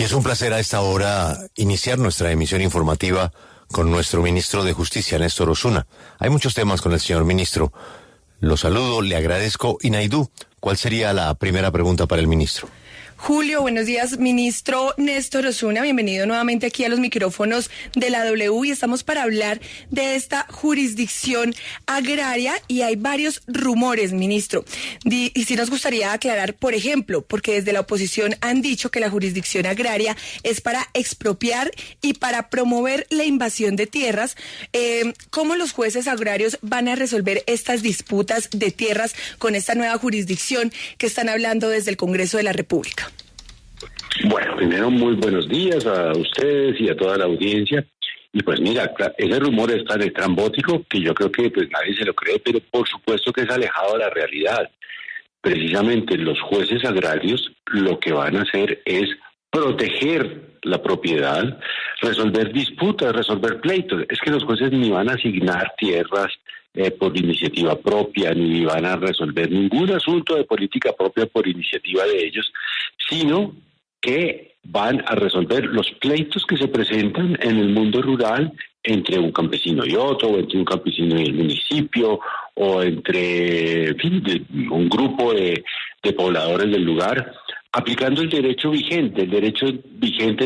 Es un placer a esta hora iniciar nuestra emisión informativa con nuestro ministro de Justicia, Néstor Osuna. Hay muchos temas con el señor ministro. Lo saludo, le agradezco. Y Naidú, ¿cuál sería la primera pregunta para el ministro? Julio, buenos días, ministro Néstor Osuna, bienvenido nuevamente aquí a los micrófonos de la W y estamos para hablar de esta jurisdicción agraria y hay varios rumores, ministro. Y sí nos gustaría aclarar, por ejemplo, porque desde la oposición han dicho que la jurisdicción agraria es para expropiar y para promover la invasión de tierras. ¿Cómo los jueces agrarios van a resolver estas disputas de tierras con esta nueva jurisdicción que están hablando desde el Congreso de la República? Bueno, primero muy buenos días a ustedes y a toda la audiencia. Y pues mira, ese rumor es tan estrambótico que yo creo que pues nadie se lo cree, pero por supuesto que es alejado de la realidad. Precisamente los jueces agrarios lo que van a hacer es proteger la propiedad, resolver disputas, resolver pleitos. Es que los jueces ni van a asignar tierras por iniciativa propia, ni van a resolver ningún asunto de política propia por iniciativa de ellos, sino que van a resolver los pleitos que se presentan en el mundo rural entre un campesino y otro, o entre un campesino y el municipio, o entre, en fin, un grupo de pobladores del lugar, aplicando el derecho vigente,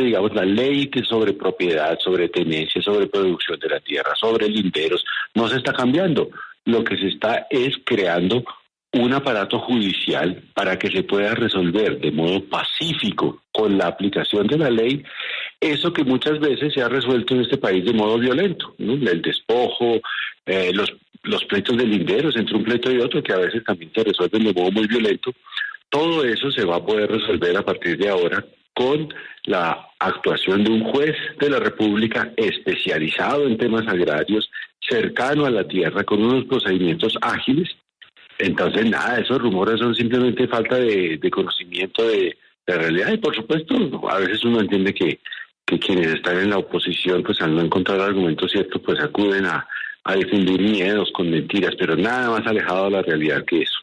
digamos, la ley que sobre propiedad, sobre tenencia, sobre producción de la tierra, sobre linderos, no se está cambiando. Lo que se está es creando un aparato judicial para que se pueda resolver de modo pacífico con la aplicación de la ley eso que muchas veces se ha resuelto en este país de modo violento, ¿no? El despojo, los pleitos de linderos entre un pleito y otro, que a veces también se resuelven de modo muy violento. Todo eso se va a poder resolver a partir de ahora con la actuación de un juez de la República especializado en temas agrarios, cercano a la tierra, con unos procedimientos ágiles. Entonces, nada, esos rumores son simplemente falta de conocimiento de realidad. Y por supuesto, a veces uno entiende que quienes están en la oposición, pues al no encontrar argumentos ciertos, pues acuden a difundir miedos con mentiras, pero nada más alejado de la realidad que eso.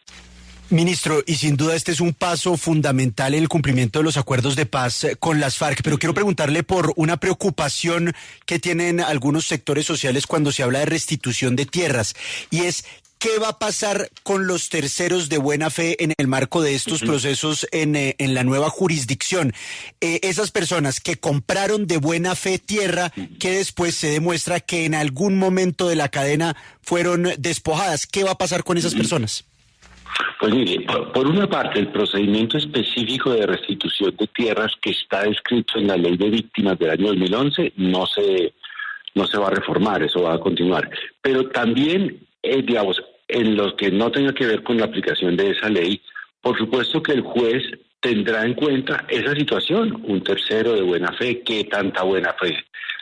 Ministro, y sin duda este es un paso fundamental en el cumplimiento de los acuerdos de paz con las FARC, pero quiero preguntarle por una preocupación que tienen algunos sectores sociales cuando se habla de restitución de tierras, y es ¿qué va a pasar con los terceros de buena fe en el marco de estos procesos en la nueva jurisdicción? Esas personas que compraron de buena fe tierra que después se demuestra que en algún momento de la cadena fueron despojadas, ¿qué va a pasar con esas personas? Pues mire, por una parte, el procedimiento específico de restitución de tierras que está descrito en la Ley de Víctimas del año 2011 no se va a reformar, eso va a continuar. Pero también, digamos, en lo que no tenga que ver con la aplicación de esa ley, por supuesto que el juez tendrá en cuenta esa situación, un tercero de buena fe, qué tanta buena fe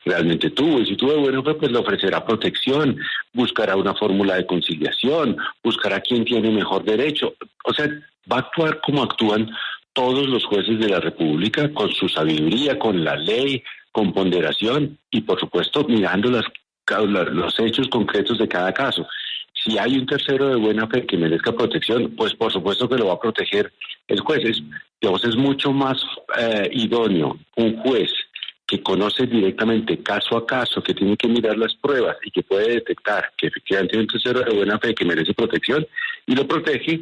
realmente tuvo, y si tuvo buena fe, pues le ofrecerá protección, buscará una fórmula de conciliación, buscará quién tiene mejor derecho, o sea, va a actuar como actúan todos los jueces de la República, con su sabiduría, con la ley, con ponderación, y por supuesto mirando los hechos concretos de cada caso. Si hay un tercero de buena fe que merezca protección, pues por supuesto que lo va a proteger el juez. Es mucho más idóneo un juez que conoce directamente caso a caso, que tiene que mirar las pruebas y que puede detectar que efectivamente hay un tercero de buena fe que merece protección y lo protege,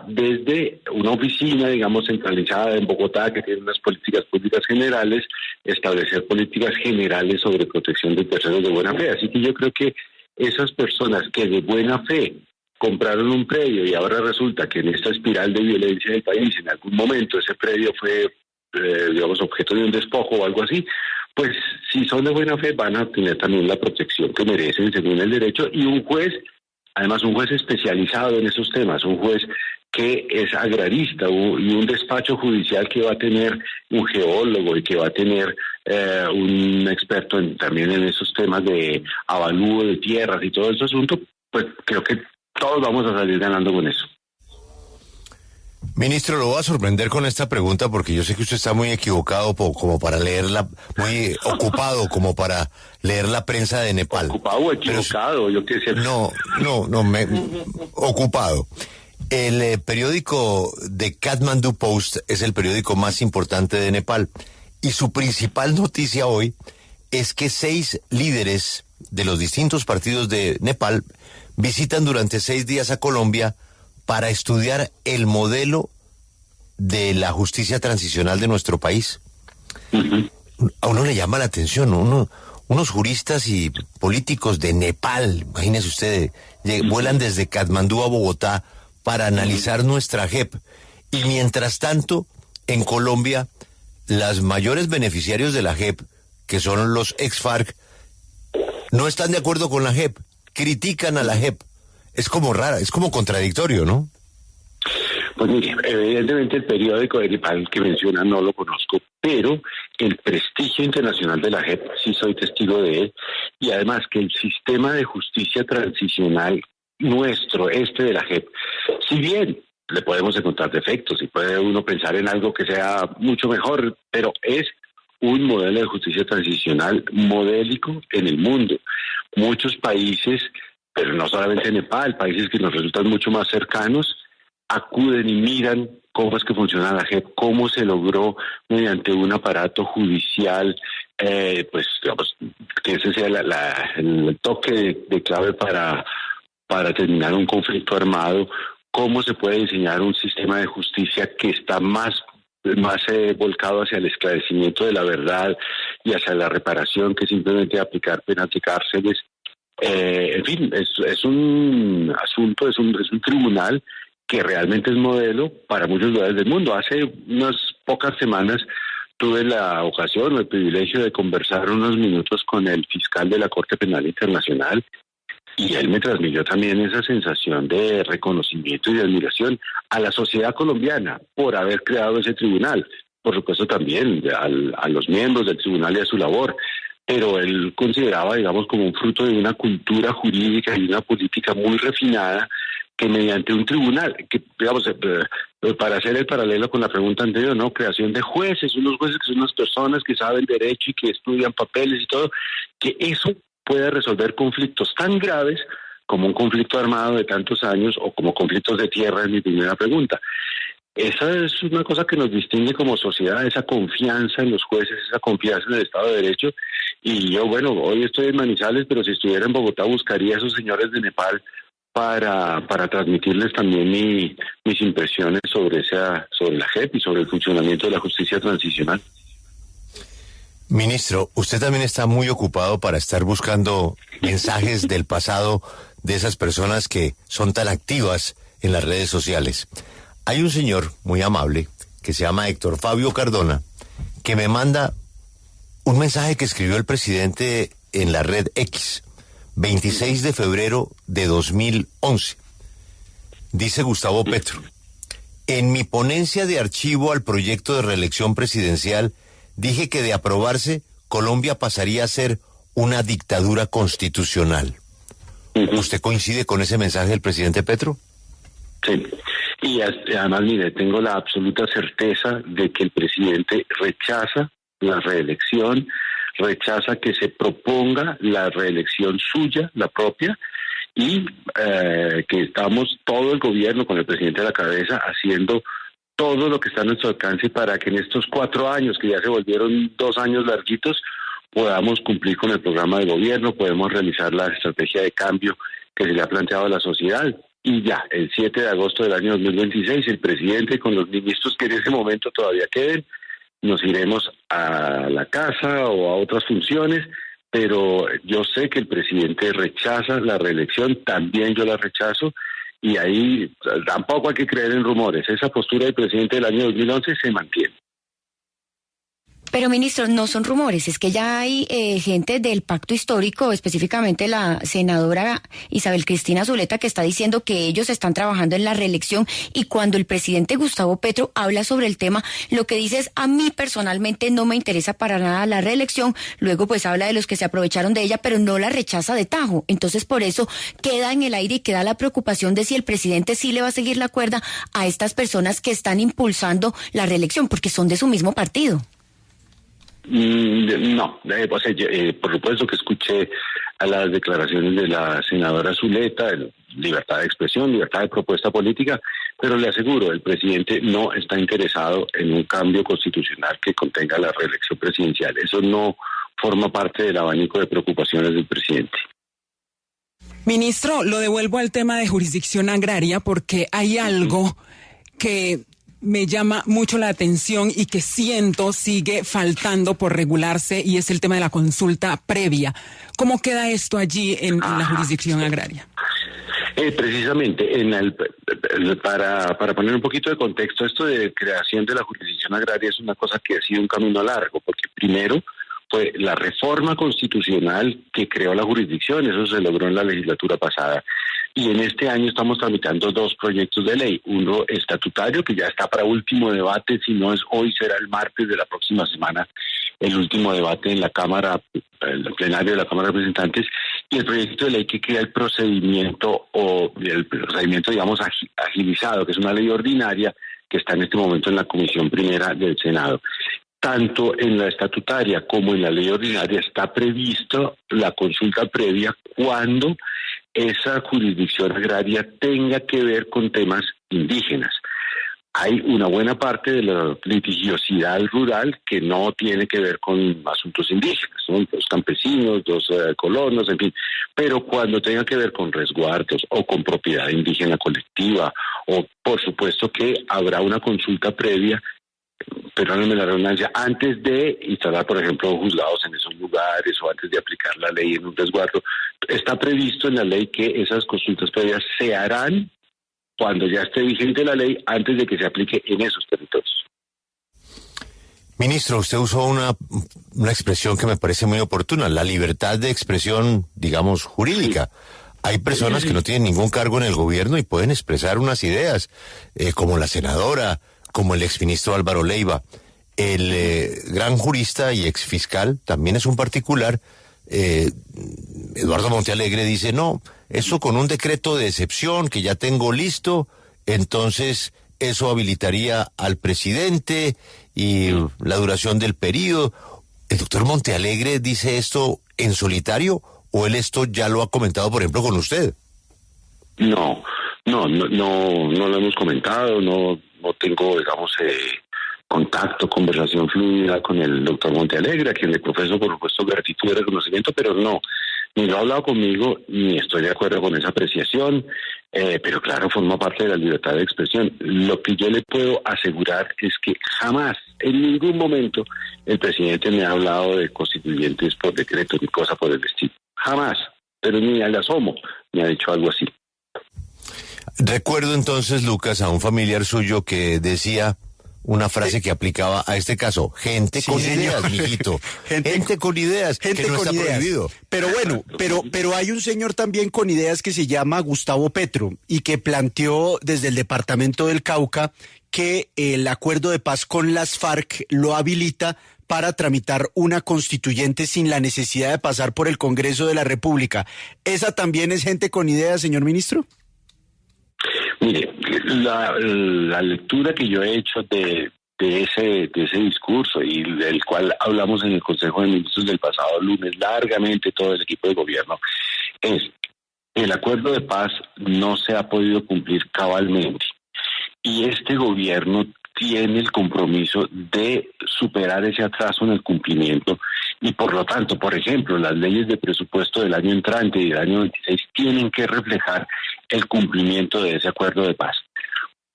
desde una oficina, digamos, centralizada en Bogotá, que tiene unas políticas públicas generales, establecer políticas generales sobre protección de terceros de buena fe. Así que yo creo que esas personas que de buena fe compraron un predio y ahora resulta que en esta espiral de violencia del país, en algún momento ese predio fue, digamos, objeto de un despojo o algo así, pues si son de buena fe van a tener también la protección que merecen según el derecho, y un juez, además un juez especializado en esos temas, un juez que es agrarista y un despacho judicial que va a tener un geólogo y que va a tener un experto también en esos temas de avalúo de tierras y todo ese asunto, pues creo que todos vamos a salir ganando con eso. Ministro, lo voy a sorprender con esta pregunta porque yo sé que usted está muy equivocado como para leerla, muy ocupado como para leer la prensa de Nepal. ¿Ocupado o equivocado? Yo qué sé. Ocupado. El periódico The Kathmandu Post es el periódico más importante de Nepal Y su principal noticia hoy es que 6 líderes de los distintos partidos de Nepal visitan durante 6 días a Colombia para estudiar el modelo de la justicia transicional de nuestro país. A uno le llama la atención, unos juristas y políticos de Nepal, imagínese usted, vuelan desde Katmandú a Bogotá para analizar nuestra JEP. Y mientras tanto, en Colombia, las mayores beneficiarios de la JEP, que son los ex-FARC, no están de acuerdo con la JEP, critican a la JEP. Es como raro, es como contradictorio, ¿no? Pues mire, evidentemente el periódico de Nepal que menciona no lo conozco, pero el prestigio internacional de la JEP sí soy testigo de él, y además que el sistema de justicia transicional nuestro, de la JEP, si bien le podemos encontrar defectos y puede uno pensar en algo que sea mucho mejor, pero es un modelo de justicia transicional modélico en el mundo. Muchos países, pero no solamente Nepal, países que nos resultan mucho más cercanos, acuden y miran cómo es que funciona la JEP, cómo se logró mediante un aparato judicial, pues digamos, que ese sea el toque de clave para terminar un conflicto armado, cómo se puede diseñar un sistema de justicia que está más volcado hacia el esclarecimiento de la verdad y hacia la reparación que simplemente aplicar penas de cárceles. En fin, es un asunto, es un tribunal que realmente es modelo para muchos lugares del mundo. Hace unas pocas semanas tuve la ocasión o el privilegio de conversar unos minutos con el fiscal de la Corte Penal Internacional, y él me transmitió también esa sensación de reconocimiento y de admiración a la sociedad colombiana por haber creado ese tribunal. Por supuesto también a los miembros del tribunal y a su labor, pero él consideraba, digamos, como un fruto de una cultura jurídica y una política muy refinada, que mediante un tribunal, que digamos, para hacer el paralelo con la pregunta anterior, ¿no? Creación de jueces, unos jueces que son unas personas que saben derecho y que estudian papeles y todo, que eso puede resolver conflictos tan graves como un conflicto armado de tantos años o como conflictos de tierra, es mi primera pregunta. Esa es una cosa que nos distingue como sociedad, esa confianza en los jueces, esa confianza en el Estado de Derecho. Y yo, bueno, hoy estoy en Manizales, pero si estuviera en Bogotá buscaría a esos señores de Nepal para transmitirles también mis impresiones sobre la JEP y sobre el funcionamiento de la justicia transicional. Ministro, usted también está muy ocupado para estar buscando mensajes del pasado de esas personas que son tan activas en las redes sociales. Hay un señor muy amable que se llama Héctor Fabio Cardona, que me manda un mensaje que escribió el presidente en la red X, 26 de febrero de 2011. Dice Gustavo Petro: en mi ponencia de archivo al proyecto de reelección presidencial, dije que de aprobarse, Colombia pasaría a ser una dictadura constitucional. ¿Usted coincide con ese mensaje del presidente Petro? Sí, y además, mire, tengo la absoluta certeza de que el presidente rechaza la reelección, rechaza que se proponga la reelección suya, la propia, y que estamos todo el gobierno con el presidente a la cabeza haciendo todo lo que está a nuestro alcance para que en estos 4 años, que ya se volvieron 2 años larguitos, podamos cumplir con el programa de gobierno, podemos realizar la estrategia de cambio que se le ha planteado a la sociedad. Y ya, el 7 de agosto del año 2026, el presidente con los ministros que en ese momento todavía queden, nos iremos a la casa o a otras funciones, pero yo sé que el presidente rechaza la reelección, también yo la rechazo, y ahí tampoco hay que creer en rumores. Esa postura del presidente del año 2011 se mantiene. Pero, ministro, no son rumores, es que ya hay gente del pacto histórico, específicamente la senadora Isabel Cristina Zuleta, que está diciendo que ellos están trabajando en la reelección, y cuando el presidente Gustavo Petro habla sobre el tema, lo que dice es: a mí personalmente no me interesa para nada la reelección. Luego pues habla de los que se aprovecharon de ella, pero no la rechaza de tajo. Entonces por eso queda en el aire y queda la preocupación de si el presidente sí le va a seguir la cuerda a estas personas que están impulsando la reelección, porque son de su mismo partido. No, por supuesto que escuché a las declaraciones de la senadora Zuleta, libertad de expresión, libertad de propuesta política, Pero le aseguro, el presidente no está interesado en un cambio constitucional que contenga la reelección presidencial. Eso no forma parte del abanico de preocupaciones del presidente. Ministro, lo devuelvo al tema de jurisdicción agraria porque hay algo que me llama mucho la atención y que siento sigue faltando por regularse, y es el tema de la consulta previa. ¿Cómo queda esto allí en la jurisdicción agraria? Precisamente, para poner un poquito de contexto, esto de creación de la jurisdicción agraria es una cosa que ha sido un camino largo, porque primero fue la reforma constitucional que creó la jurisdicción, eso se logró en la legislatura pasada. Y en este año estamos tramitando 2 proyectos de ley, uno estatutario que ya está para último debate, si no es hoy será el martes de la próxima semana el último debate en la Cámara, el plenario de la Cámara de Representantes, y el proyecto de ley que crea el procedimiento digamos agilizado, que es una ley ordinaria que está en este momento en la Comisión Primera del Senado. Tanto en la estatutaria como en la ley ordinaria está previsto la consulta previa cuando esa jurisdicción agraria tenga que ver con temas indígenas. Hay una buena parte de la litigiosidad rural que no tiene que ver con asuntos indígenas, son los campesinos, los colonos, en fin, pero cuando tenga que ver con resguardos o con propiedad indígena colectiva, o por supuesto que habrá una consulta previa, perdónenme la redundancia, antes de instalar, por ejemplo, juzgados en esos lugares o antes de aplicar la ley en un resguardo. Está previsto en la ley que esas consultas previas se harán cuando ya esté vigente la ley, antes de que se aplique en esos territorios. Ministro, usted usó una expresión que me parece muy oportuna, la libertad de expresión, digamos, jurídica. Hay personas que no tienen ningún cargo en el gobierno y pueden expresar unas ideas, como la senadora, como el exministro Álvaro Leiva. El gran jurista y exfiscal también es un particular. Eduardo Montealegre dice, no, eso con un decreto de excepción que ya tengo listo, entonces eso habilitaría al presidente y la duración del periodo. ¿El doctor Montealegre dice esto en solitario o él esto ya lo ha comentado, por ejemplo, con usted? No lo hemos comentado, no tengo, digamos, contacto, conversación fluida con el doctor Montealegre, a quien le profeso, por supuesto, gratitud y reconocimiento, pero no, ni lo ha hablado conmigo, ni estoy de acuerdo con esa apreciación, pero claro, forma parte de la libertad de expresión. Lo que yo le puedo asegurar es que jamás, en ningún momento, el presidente me ha hablado de constituyentes por decreto, ni cosa por el estilo. Jamás, pero ni al asomo me ha dicho algo así. Recuerdo entonces, Lucas, a un familiar suyo que decía una frase que aplicaba a este caso: gente con ideas, mijito. Gente con ideas, gente que no con está ideas. prohibido. Pero bueno, pero hay un señor también con ideas que se llama Gustavo Petro y que planteó desde el departamento del Cauca que el acuerdo de paz con las FARC lo habilita para tramitar una constituyente sin la necesidad de pasar por el Congreso de la República. ¿Esa también es gente con ideas, señor ministro? Mire, la lectura que yo he hecho de ese discurso y del cual hablamos en el Consejo de Ministros del pasado lunes largamente todo el equipo de gobierno es: el acuerdo de paz no se ha podido cumplir cabalmente y este gobierno tiene el compromiso de superar ese atraso en el cumplimiento y por lo tanto, por ejemplo, las leyes de presupuesto del año entrante y del año 26 tienen que reflejar el cumplimiento de ese acuerdo de paz.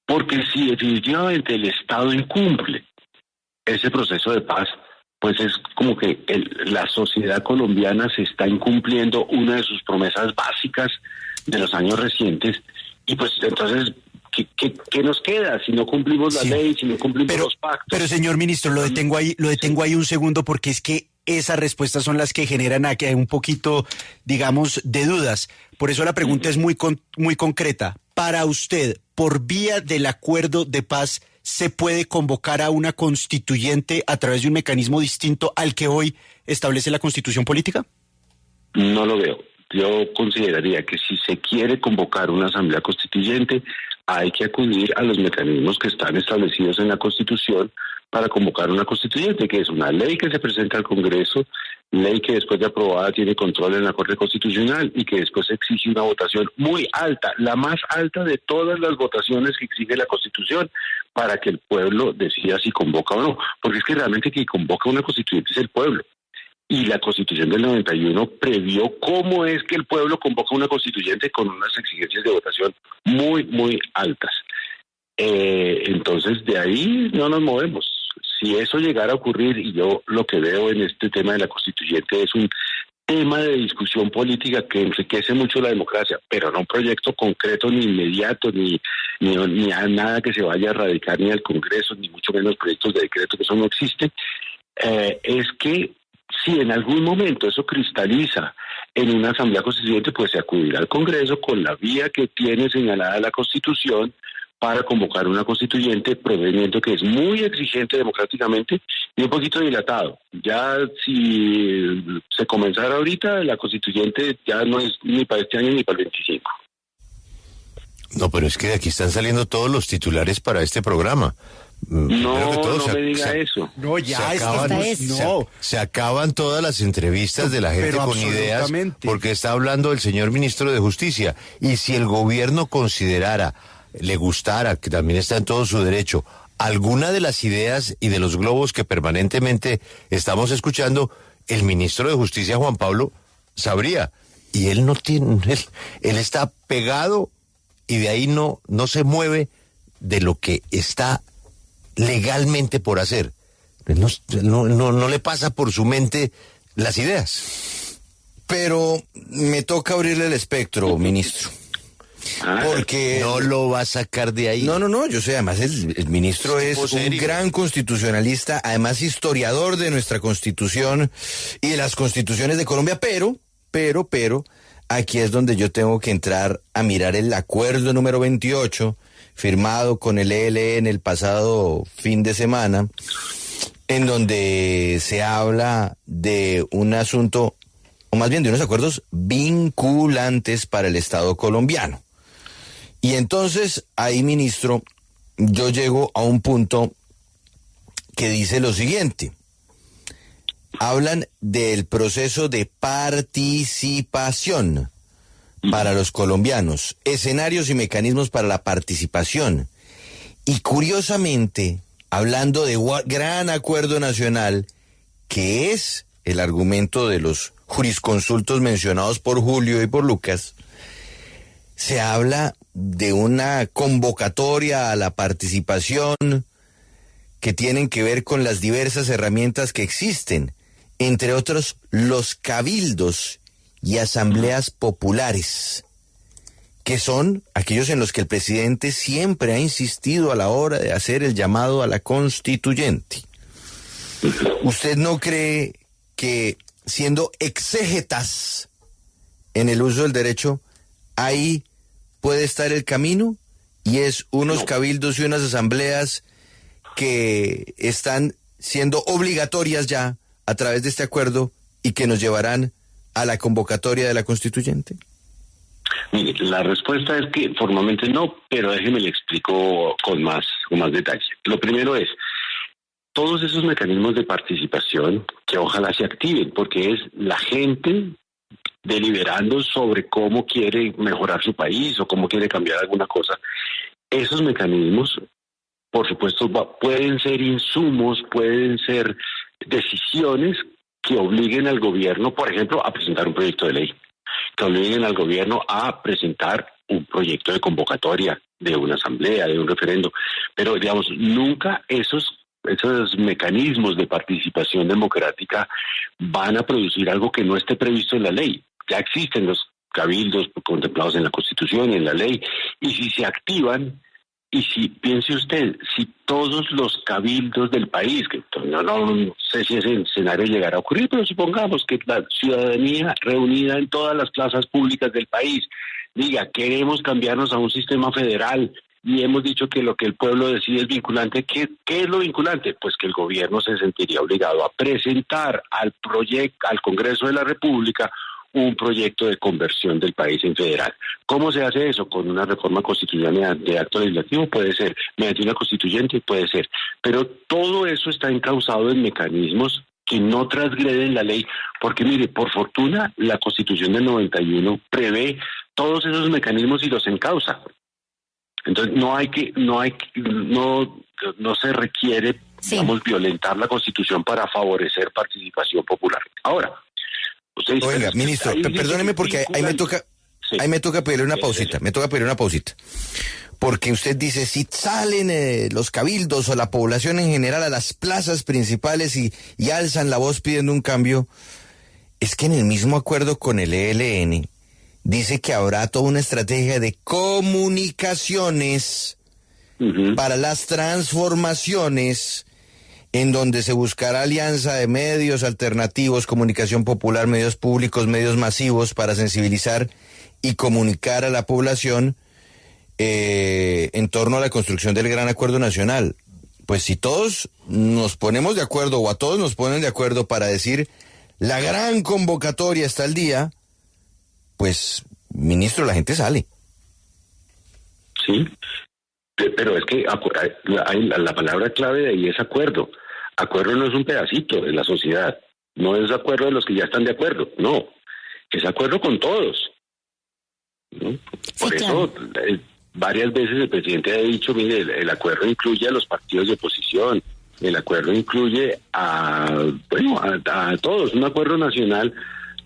Porque si definitivamente el Estado incumple ese proceso de paz, pues es como que la sociedad colombiana se está incumpliendo una de sus promesas básicas de los años recientes y pues entonces ¿qué nos queda si no cumplimos la ley, si no cumplimos los pactos? Pero señor ministro, lo detengo ahí un segundo porque es que esas respuestas son las que generan aquí un poquito, digamos, de dudas. Por eso la pregunta es muy concreta. Para usted, por vía del acuerdo de paz, ¿se puede convocar a una constituyente a través de un mecanismo distinto al que hoy establece la Constitución política? No lo veo. Yo consideraría que si se quiere convocar una asamblea constituyente, hay que acudir a los mecanismos que están establecidos en la Constitución para convocar una constituyente, que es una ley que se presenta al Congreso, ley que después de aprobada tiene control en la Corte Constitucional y que después exige una votación muy alta, la más alta de todas las votaciones que exige la Constitución, para que el pueblo decida si convoca o no, porque es que realmente quien convoca una constituyente es el pueblo. Y la Constitución del 91 previó cómo es que el pueblo convoca una constituyente con unas exigencias de votación muy, muy altas. Entonces, de ahí no nos movemos. Si eso llegara a ocurrir, y yo lo que veo en este tema de la constituyente es un tema de discusión política que enriquece mucho la democracia, pero no un proyecto concreto ni inmediato, ni a nada que se vaya a radicar ni al Congreso, ni mucho menos proyectos de decreto, que eso no existe, es que si en algún momento eso cristaliza en una asamblea constituyente, pues se acudirá al Congreso con la vía que tiene señalada la Constitución para convocar una constituyente, procedimiento que es muy exigente democráticamente y un poquito dilatado. Ya si se comenzara ahorita, la constituyente ya no es ni para este año ni para el 25. No, pero es que de aquí están saliendo todos los titulares para este programa. No me diga eso. No, ya se acaban todas las entrevistas de la gente Pero con ideas, porque está hablando el señor ministro de Justicia. Y si el gobierno considerara, le gustara, que también está en todo su derecho, alguna de las ideas y de los globos que permanentemente estamos escuchando, el ministro de Justicia, Juan Pablo, sabría. Y él no tiene, él está pegado y de ahí no se mueve de lo que está legalmente por hacer. No le pasa por su mente las ideas. Pero me toca abrirle el espectro, ministro. Porque no lo va a sacar de ahí. No, yo sé, además el ministro es un gran constitucionalista, además historiador de nuestra Constitución y de las constituciones de Colombia, pero, aquí es donde yo tengo que entrar a mirar el acuerdo número 28, firmado con el ELN el pasado fin de semana, en donde se habla de un asunto, o más bien de unos acuerdos vinculantes para el Estado colombiano. Y entonces, ahí, ministro, yo llego a un punto que dice lo siguiente. Hablan del proceso de participación para los colombianos, escenarios y mecanismos para la participación. Y curiosamente, hablando de gran acuerdo nacional, que es el argumento de los jurisconsultos mencionados por Julio y por Lucas, se habla de una convocatoria a la participación que tienen que ver con las diversas herramientas que existen, entre otros los cabildos y asambleas populares, que son aquellos en los que el presidente siempre ha insistido a la hora de hacer el llamado a la constituyente. ¿Usted no cree que, siendo exégetas en el uso del derecho, ahí puede estar el camino? Y es unos cabildos y unas asambleas que están siendo obligatorias ya a través de este acuerdo y que nos llevarán a la convocatoria de la constituyente. Mire, la respuesta es que formalmente no, pero déjeme le explico con más detalle. Lo primero es, todos esos mecanismos de participación que ojalá se activen, porque es la gente deliberando sobre cómo quiere mejorar su país o cómo quiere cambiar alguna cosa. Esos mecanismos, por supuesto, pueden ser insumos, pueden ser decisiones que obliguen al gobierno, por ejemplo, a presentar un proyecto de ley, que obliguen al gobierno a presentar un proyecto de convocatoria de una asamblea, de un referendo. Pero, digamos, nunca esos mecanismos de participación democrática van a producir algo que no esté previsto en la ley. Ya existen los cabildos contemplados en la Constitución y en la ley, y si se activan, y si, piense usted, si todos los cabildos del país, que no sé si ese escenario llegará a ocurrir, pero supongamos que la ciudadanía reunida en todas las plazas públicas del país diga, queremos cambiarnos a un sistema federal, y hemos dicho que lo que el pueblo decide es vinculante. ¿Qué es lo vinculante? Pues que el gobierno se sentiría obligado a presentar al Congreso de la República un proyecto de conversión del país en federal. ¿Cómo se hace eso? Con una reforma constitucional de acto legislativo, puede ser, mediante una constituyente, puede ser. Pero todo eso está encauzado en mecanismos que no transgreden la ley, porque mire, por fortuna, la Constitución del 91 prevé todos esos mecanismos y los encausa. Entonces no se requiere, digamos, violentar la Constitución para favorecer participación popular. Ahora, usted dice, oiga, ministro, perdóneme porque ahí me toca pedirle una pausita, Porque usted dice, si salen los cabildos o la población en general a las plazas principales y alzan la voz pidiendo un cambio, es que en el mismo acuerdo con el ELN dice que habrá toda una estrategia de comunicaciones para las transformaciones, en donde se buscará alianza de medios alternativos, comunicación popular, medios públicos, medios masivos, para sensibilizar y comunicar a la población en torno a la construcción del gran acuerdo nacional. Pues si todos nos ponemos de acuerdo, o a todos nos ponen de acuerdo para decir la gran convocatoria está al día, pues, ministro, la gente sale. Sí, pero es que la palabra clave de ahí es acuerdo. Acuerdo no es un pedacito de la sociedad, no es acuerdo de los que ya están de acuerdo, no, es acuerdo con todos, ¿no? Por eso, varias veces el presidente ha dicho, mire, el acuerdo incluye a los partidos de oposición, el acuerdo incluye a todos. Un acuerdo nacional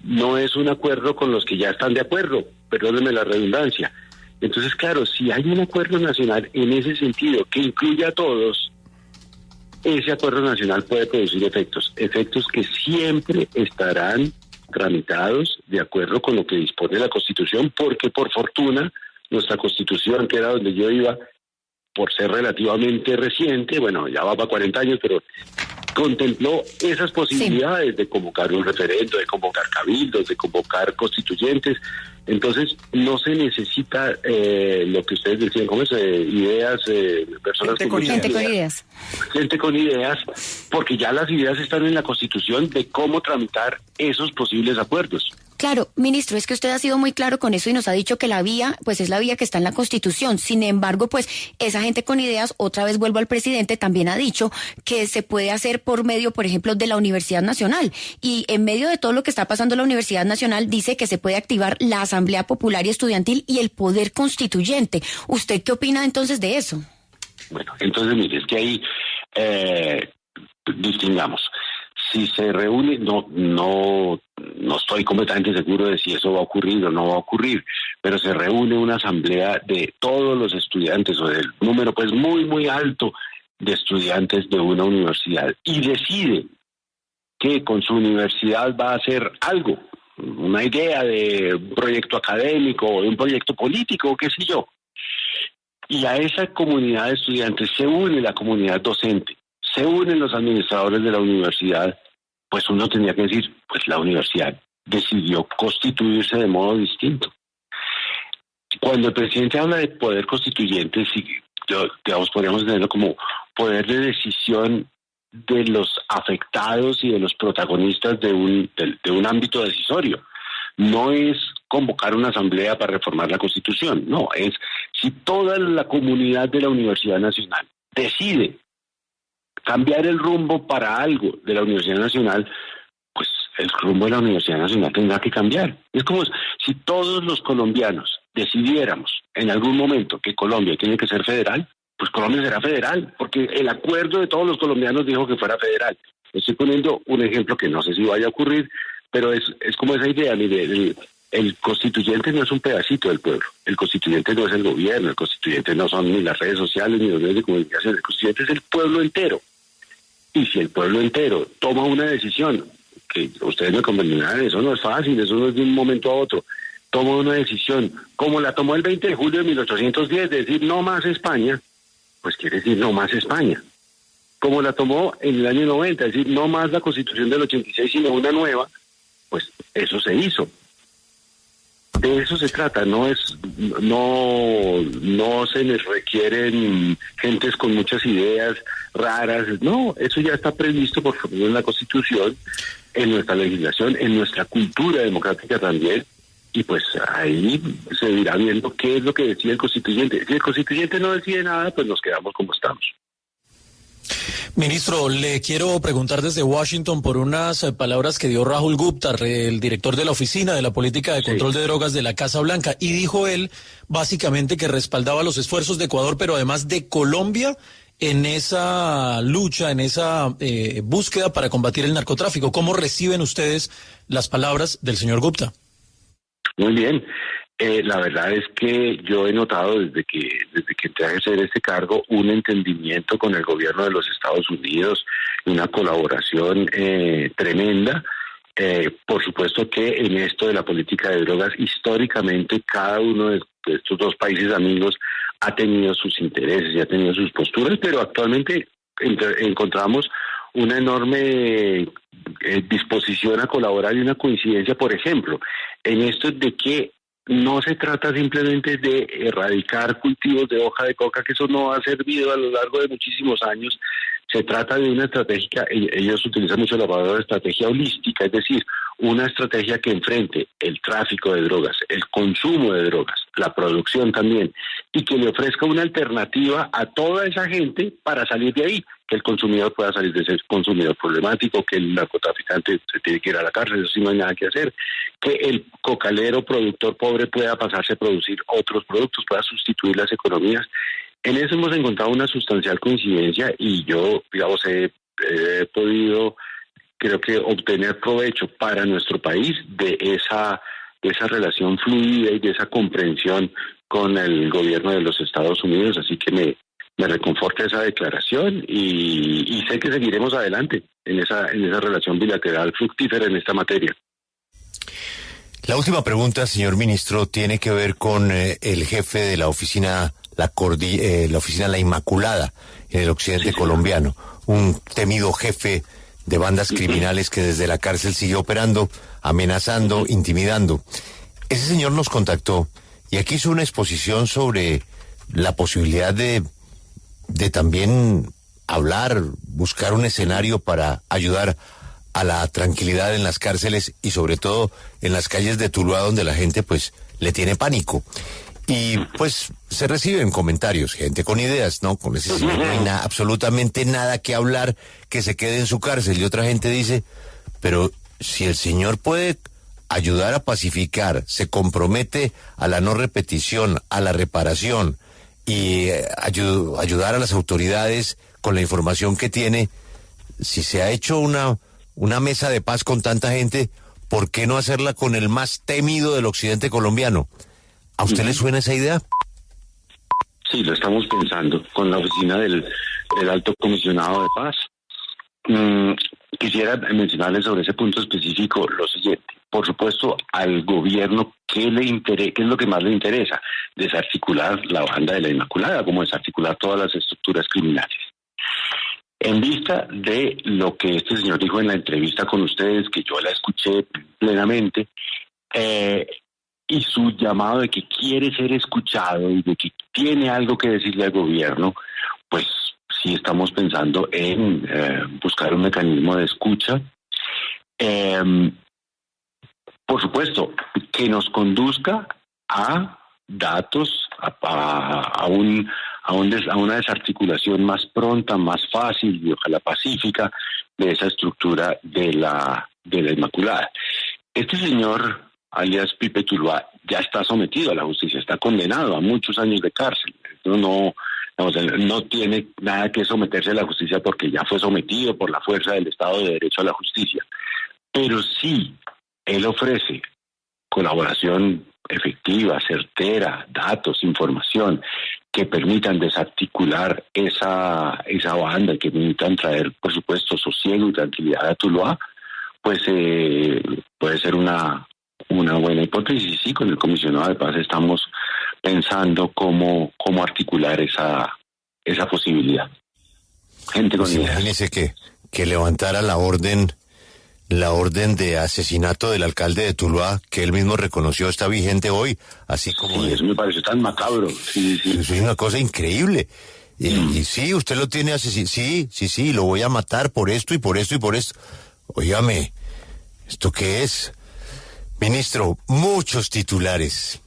no es un acuerdo con los que ya están de acuerdo, perdónenme la redundancia. Entonces, claro, si hay un acuerdo nacional en ese sentido que incluye a todos, ese acuerdo nacional puede producir efectos que siempre estarán tramitados de acuerdo con lo que dispone la Constitución, porque por fortuna nuestra Constitución, que era donde yo iba, por ser relativamente reciente, bueno, ya va para 40 años, pero contempló esas posibilidades de convocar un referendo, de convocar cabildos, de convocar constituyentes. Entonces, no se necesita lo que ustedes decían, ¿cómo es? Ideas, personas gente con ideas, porque ya las ideas están en la Constitución de cómo tramitar esos posibles acuerdos. Claro, ministro, es que usted ha sido muy claro con eso y nos ha dicho que la vía, pues es la vía que está en la Constitución. Sin embargo, pues esa gente con ideas, otra vez vuelvo al presidente, también ha dicho que se puede hacer por medio, por ejemplo, de la Universidad Nacional. Y en medio de todo lo que está pasando en la Universidad Nacional, dice que se puede activar la Asamblea Popular y Estudiantil y el Poder Constituyente. ¿Usted qué opina entonces de eso? Bueno, entonces mire, es que ahí distingamos. Si se reúne, no estoy completamente seguro de si eso va a ocurrir o no va a ocurrir, pero se reúne una asamblea de todos los estudiantes o del número pues muy, muy alto de estudiantes de una universidad y decide que con su universidad va a hacer algo, una idea de un proyecto académico o de un proyecto político, qué sé yo. Y a esa comunidad de estudiantes se une la comunidad docente, se unen los administradores de la universidad, pues uno tendría que decir, pues la universidad decidió constituirse de modo distinto. Cuando el presidente habla de poder constituyente, sí, digamos, podríamos tenerlo como poder de decisión de los afectados y de los protagonistas de un ámbito decisorio. No es convocar una asamblea para reformar la Constitución, no, es si toda la comunidad de la Universidad Nacional decide cambiar el rumbo para algo de la Universidad Nacional, pues el rumbo de la Universidad Nacional tendrá que cambiar. Es como si todos los colombianos decidiéramos en algún momento que Colombia tiene que ser federal, pues Colombia será federal, porque el acuerdo de todos los colombianos dijo que fuera federal. Estoy poniendo un ejemplo que no sé si vaya a ocurrir, pero es como esa idea, mire, el constituyente no es un pedacito del pueblo, el constituyente no es el gobierno, el constituyente no son ni las redes sociales ni los medios de comunicación, el constituyente es el pueblo entero. Y si el pueblo entero toma una decisión, que ustedes me comprenderán, eso no es fácil, eso no es de un momento a otro, toma una decisión, como la tomó el 20 de julio de 1810, de decir no más España, pues quiere decir no más España. Como la tomó en el año 90, es decir, no más la Constitución del 86, sino una nueva, pues eso se hizo. De eso se trata, no se les requieren gentes con muchas ideas raras, no, eso ya está previsto por favor en la Constitución, en nuestra legislación, en nuestra cultura democrática también, y pues ahí se irá viendo qué es lo que decide el constituyente. Si el constituyente no decide nada, pues nos quedamos como estamos. Ministro, le quiero preguntar desde Washington por unas palabras que dio Rahul Gupta, el director de la Oficina de la Política de Control de Drogas de la Casa Blanca, y dijo él básicamente que respaldaba los esfuerzos de Ecuador, pero además de Colombia, en esa lucha, en esa búsqueda para combatir el narcotráfico. ¿Cómo reciben ustedes las palabras del señor Gupta? Muy bien. La verdad es que yo he notado desde que entré a ejercer este cargo un entendimiento con el gobierno de los Estados Unidos, una colaboración tremenda. Por supuesto que en esto de la política de drogas, históricamente cada uno de estos dos países amigos ha tenido sus intereses y ha tenido sus posturas, pero actualmente encontramos una enorme disposición a colaborar y una coincidencia, por ejemplo, en esto de que no se trata simplemente de erradicar cultivos de hoja de coca, que eso no ha servido a lo largo de muchísimos años. Se trata de una estrategia, ellos utilizan mucho la palabra estrategia holística, es decir, una estrategia que enfrente el tráfico de drogas, el consumo de drogas, la producción también, y que le ofrezca una alternativa a toda esa gente para salir de ahí, que el consumidor pueda salir de ser consumidor problemático, que el narcotraficante se tiene que ir a la cárcel, eso sí no hay nada que hacer, que el cocalero productor pobre pueda pasarse a producir otros productos, pueda sustituir las economías. En eso hemos encontrado una sustancial coincidencia y yo, digamos, he podido, creo que, obtener provecho para nuestro país de esa relación fluida y de esa comprensión con el gobierno de los Estados Unidos, así que me reconforta esa declaración y sé que seguiremos adelante en esa relación bilateral fructífera en esta materia. La última pregunta, señor ministro, tiene que ver con el jefe de la oficina, la oficina La Inmaculada, en el occidente colombiano, un temido jefe de bandas criminales que desde la cárcel sigue operando, amenazando, intimidando. Ese señor nos contactó y aquí hizo una exposición sobre la posibilidad de también hablar, buscar un escenario para ayudar a la tranquilidad en las cárceles y sobre todo en las calles de Tuluá, donde la gente pues le tiene pánico. Y pues se reciben comentarios, gente con ideas, ¿no? Con ese señor no hay absolutamente nada que hablar, que se quede en su cárcel. Y otra gente dice, pero si el señor puede ayudar a pacificar, se compromete a la no repetición, a la reparación y ayudar a las autoridades con la información que tiene, si se ha hecho una mesa de paz con tanta gente, ¿por qué no hacerla con el más temido del occidente colombiano? ¿A usted le suena esa idea? Sí, lo estamos pensando con la oficina del Alto Comisionado de Paz. Quisiera mencionarle sobre ese punto específico lo siguiente. Por supuesto, al gobierno, ¿qué es lo que más le interesa? Desarticular la banda de la Inmaculada, como desarticular todas las estructuras criminales. En vista de lo que este señor dijo en la entrevista con ustedes, que yo la escuché plenamente, y su llamado de que quiere ser escuchado y de que tiene algo que decirle al gobierno, pues sí estamos pensando en buscar un mecanismo de escucha. Por supuesto, que nos conduzca a datos, a una desarticulación más pronta, más fácil y ojalá pacífica de esa estructura de la Inmaculada. Este señor, alias Pipe Tuluá, ya está sometido a la justicia, está condenado a muchos años de cárcel. No tiene nada que someterse a la justicia porque ya fue sometido por la fuerza del Estado de Derecho a la justicia. Pero sí, él ofrece colaboración efectiva, certera, datos, información que permitan desarticular esa banda y que permitan traer, por supuesto, sosiego y tranquilidad a Tuluá, pues puede ser una buena hipótesis. Sí, con el comisionado de paz estamos pensando cómo articular esa posibilidad. Gente con ideas. Imagínese que levantara la orden de asesinato del alcalde de Tuluá, que él mismo reconoció, está vigente hoy, así como... Sí, eso me parece tan macabro. Sí. Eso es una cosa increíble. Y sí, usted lo tiene asesinado. Sí, lo voy a matar por esto y por esto y por esto. Óigame, ¿esto qué es? Ministro, muchos titulares.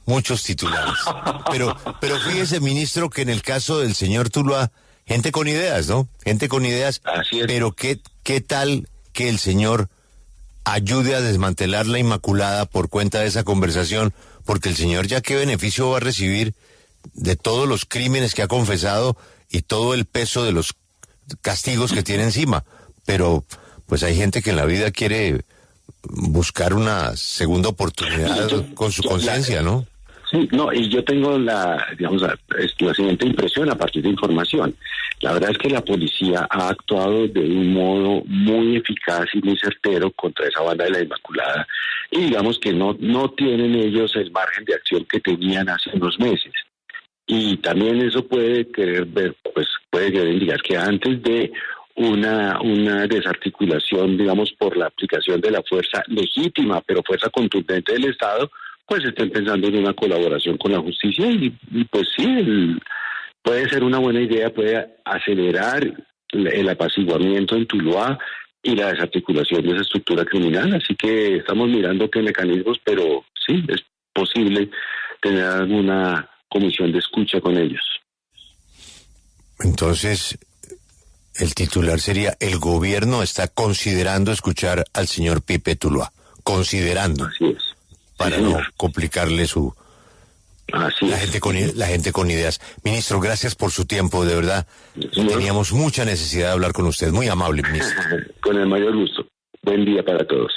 Pero fíjese, ministro, que en el caso del señor Tuluá, gente con ideas, ¿no? Gente con ideas. Así es. Pero ¿qué tal que el señor ayude a desmantelar la Inmaculada por cuenta de esa conversación? Porque el señor ya qué beneficio va a recibir de todos los crímenes que ha confesado y todo el peso de los castigos que tiene encima. Pero pues hay gente que en la vida quiere buscar una segunda oportunidad con su conciencia, ¿no? Sí, no, y yo tengo la siguiente impresión a partir de información. La verdad es que la policía ha actuado de un modo muy eficaz y muy certero contra esa banda de la Inmaculada, y digamos que no tienen ellos el margen de acción que tenían hace unos meses. Y también eso puede querer indicar que antes de una desarticulación, digamos, por la aplicación de la fuerza legítima, pero fuerza contundente del Estado, pues estén pensando en una colaboración con la justicia y pues sí, puede ser una buena idea, puede acelerar el apaciguamiento en Tuluá y la desarticulación de esa estructura criminal. Así que estamos mirando qué mecanismos, pero sí, es posible tener alguna comisión de escucha con ellos. Entonces, el titular sería: el gobierno está considerando escuchar al señor Pipe Tuluá. Considerando. Así es. Para no complicarle la gente con ideas. Ministro, gracias por su tiempo, de verdad. Sí, teníamos mucha necesidad de hablar con usted. Muy amable, ministro. Con el mayor gusto. Buen día para todos.